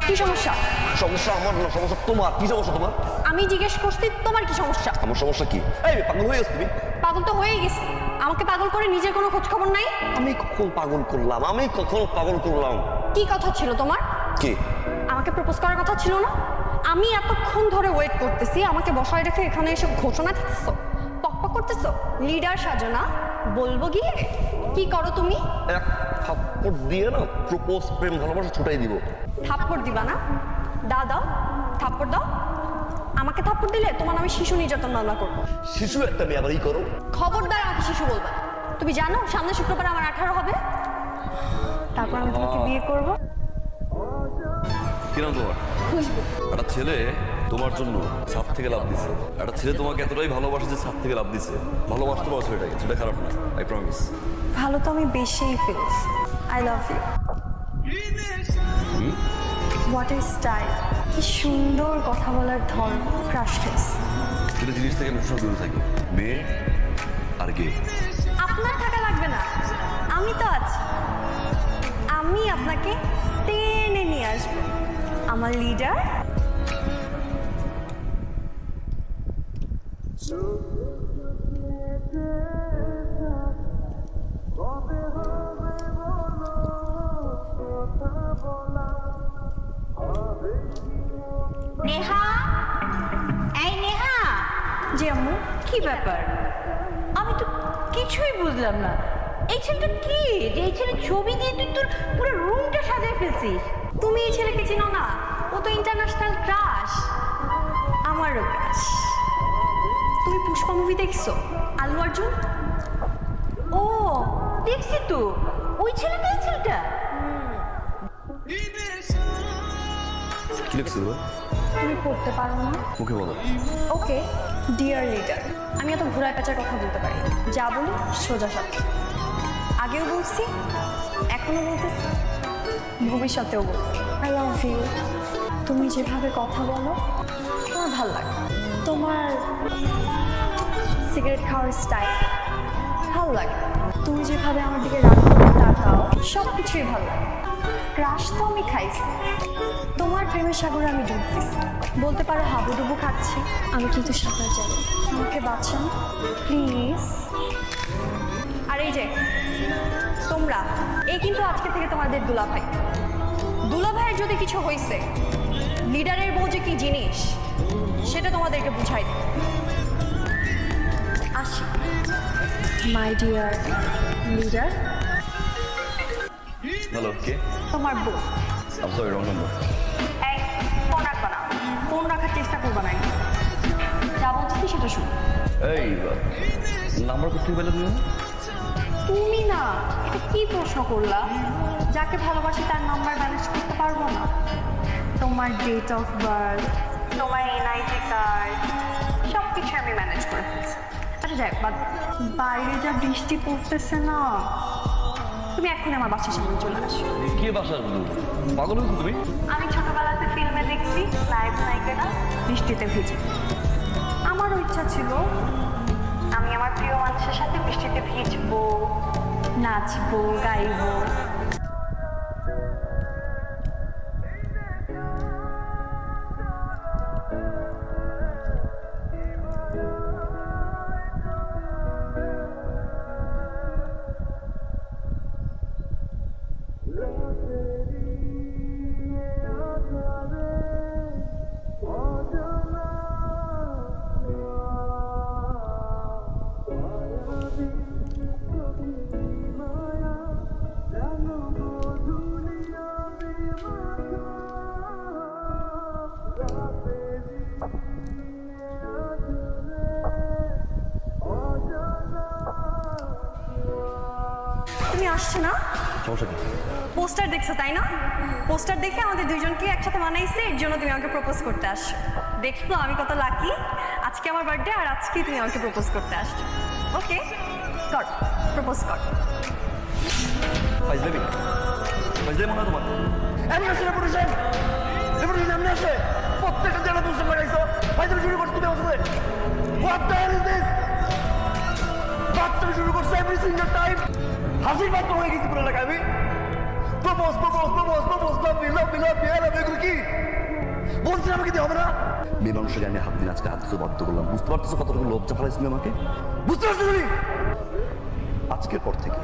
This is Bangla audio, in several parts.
কি সমস্যা? সমস্যা আমার না, সমস্যা তোমার। কি সমস্যা তোমার? আমি জিজ্ঞেস করছি তোমার কি সমস্যা? আমার সমস্যা কি? এই পাগল হয়ে গেছো তুমি? পাগল তো হয়েই গেছি। আমাকে পাগল করে নিজের কোনো খোঁজ খবর নাই। আমি কখন পাগল করলাম? আমি কখন পাগল করলাম? কি কথা ছিল তোমার? কি? আমাকে প্রপোজ করার কথা ছিল না? আমি এতক্ষণ ধরে ওয়েট করতেছি, আমাকে বসায় রেখে এখানে এসে ঘোষণা দিতেছো, পকপক করতেছো। লিডার সাজনা বলবো গিয়ে। কি করো তুমি? এক থাপ্পড় দিয়ে না প্রপোজ, প্রেম, ভালোবাসা ছুটাই দিব। থাপ্পড় দিবা না? দাও দাও, থাপ্পড় দাও। আমাকে থাপ্পড় দিলে তোমার আমি শিশু নির্যাতন মামলা করবো। শিশু একটা মেয়ে আবার ই করো। খবরদার আমাকে শিশু বলবা না। তুমি জানো সামনে শুক্রবার আমার 18 হবে, তারপর আমি তোমাকে বিয়ে করবো। কিরম তোমার? খুশবু। একটা ছেলে তোমার জন্য ছাদ থেকে লাভ দিছে। একটা ছেলে তোমাকে এতটাই ভালোবাসে যে ছাদ থেকে লাভ দিছে। ভালোবাসতে পারো ছেলেটাকে, সেটা খারাপ না, আই প্রমিস। ভালো তো আমি বেশিই feels. I love you. What is style! কি সুন্দর কথা বলার ধরন, ক্রাশলেস। দুটো জিনিস থেকে আমি সব দূরে থাকি, মেয়ে আর গে। আপনার থাকা লাগবে না, আমি তো আছি। আমি আপনাকে টেনে নিয়ে আসবো, আমার লিডার। নেহা, এই নেহা, জি আম্মু। কি ব্যাপার? আমি তো কিছুই বুঝলাম না। এই ছেলেটা কি? যে এই ছেলে ছবি দিয়ে তুই তোর পুরো রুমটা সাজিয়ে ফেলছিস। তুমি এই ছেলেকে চিনো না? ও তো ইন্টারন্যাশনাল ক্রাশ, আমারও ক্রাশ। তুমি পুষ্পা মুভি দেখছো? আল্লু অর্জুন। ও দেখছি তো, ওই ছেলেটা, এই ছেলেটা। কি লিখছিল? তুমি পড়তে পারো না? মুখে বলো। ওকে ডিয়ার লিডার, আমি এত ঘোরায় পেঁচার কথা বলতে পারি না। যা বলি সোজা সাপটা। আগেও বলছি, এখনো বলতেছি, ভবিষ্যতেও বলবো। I love you. তুমি যেভাবে কথা বলো আমার ভালো লাগে। তোমার সিগারেট খাওয়ার স্টাইল ভালো লাগে। তুমি যেভাবে আমার দিকে রাগ করে তাকাও, সব কিছুই ভালো লাগে। ক্রাশ তো আমি খাইছি, তোমার প্রেমের সাগরে আমি ডুব দিছি। বলতে পারো হাবুডুবু খাচ্ছি, আমি কিন্তু সাঁতার জানি। আমাকে বাঁচান প্লিজ। আর এই যে তোমরা, এই কিন্তু আজকে থেকে তোমাদের দুলাভাই। দুলাভাইয়ের যদি কিছু হয়েছে, লিডারের বউ যে কি জিনিস সেটা তোমাদেরকে বুঝাই দেব। আসি মাই ডিয়ার লিডার। হ্যালো, কে? তোমার বউ। আম সরি, রং নাম্বার। এই ফোন রাখবা না, ফোন রাখার চেষ্টা করবা না। যা বলছি সেটা শুনো। এই নাম্বার কোথায় পেলে তুমি? তুমি না, এটা কি প্রশ্ন করলা? যাকে ভালোবাসি তার নাম্বার ম্যানেজ করতে পারবো না? তোমার ডেট অফ বার্থ, তোমার এনআইডি কার্ড, সব কিছু আমি ম্যানেজ করে ফেলছি। আচ্ছা যাই, বাইরে যা বৃষ্টি পড়তেছে না, তুমি এক্ষুনি আমার বাসার সামনে চলে আসো। কে বাসার বন্ধু? পাগল হয়েছো তুমি? আমি ছোটবেলাতে ফিল্মে দেখছি নায়ক নায়িকারা বৃষ্টিতে ভিজে। আমারও ইচ্ছা ছিল আমি আমার প্রিয় মানুষের সাথে বৃষ্টিতে ভিজবো, নাচবো, গাইবো। তুমি আসছো না? সমস্যা কি? পোস্টার দেখছো তাই না? পোস্টার দেখে আমাদের দুইজনকে একসাথে মানাইছে, এর জন্য তুমি আমাকে প্রপোজ করতে আসছো। দেখছো আমি কত লাকি। আজকে আমার বার্থডে আর আজকেই তুমি আমাকে প্রপোজ করতে আসছো। ওকে কর, প্রপোজ কর। ফাইজলামি মনে হয় তোমার। এমন আসে রেপুটেশন এমনি আসে। প্রত্যেকটা জায়গায় বুঝতে পারাইছো ফাইজলামি শুরু করছো তুমি আমার সাথে। What the hell is this? বাচ্চামি শুরু করছো এভরি সিঙ্গেল টাইম। হাসির পাত্র হয়ে গেছি পুরো এলাকায় আমি। প্রপোজ লাভ মি এগুলো কি? মেয়ে মানুষের গায়ে হাত দিন আজকে হাত দিতে বাধ্য করলাম, বুঝতে পারতেছো কতটুকু লজ্জা ফেলাইছ তুমি আমাকে? বুঝতে পারছো তুমি? আজকের পর থেকে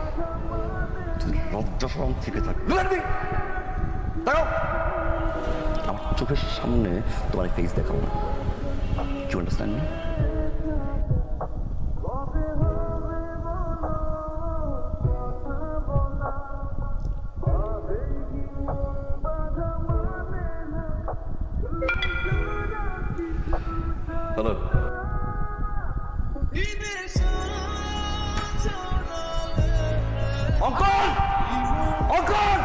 তুমি লজ্জা শরম থেকে থাকবে। তাকাও। আমার চোখের সামনে তোমার ফেস দেখাবো না, ইউ আন্ডারস্ট্যান্ড মি? হ্যালো, অঙ্কন! অঙ্কন!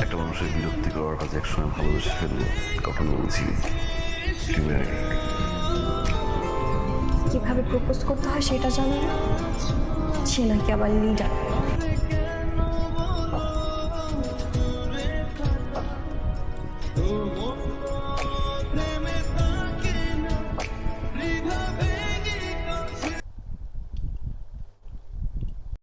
একটা মানুষের বিরক্তি করার কাছে একসময় ভালোবেসে ফেলবো, কখনো বুঝিনি। কিভাবে প্রপোজ করতে হয় সেটা জানো না? সে নাকি আবার লিডার।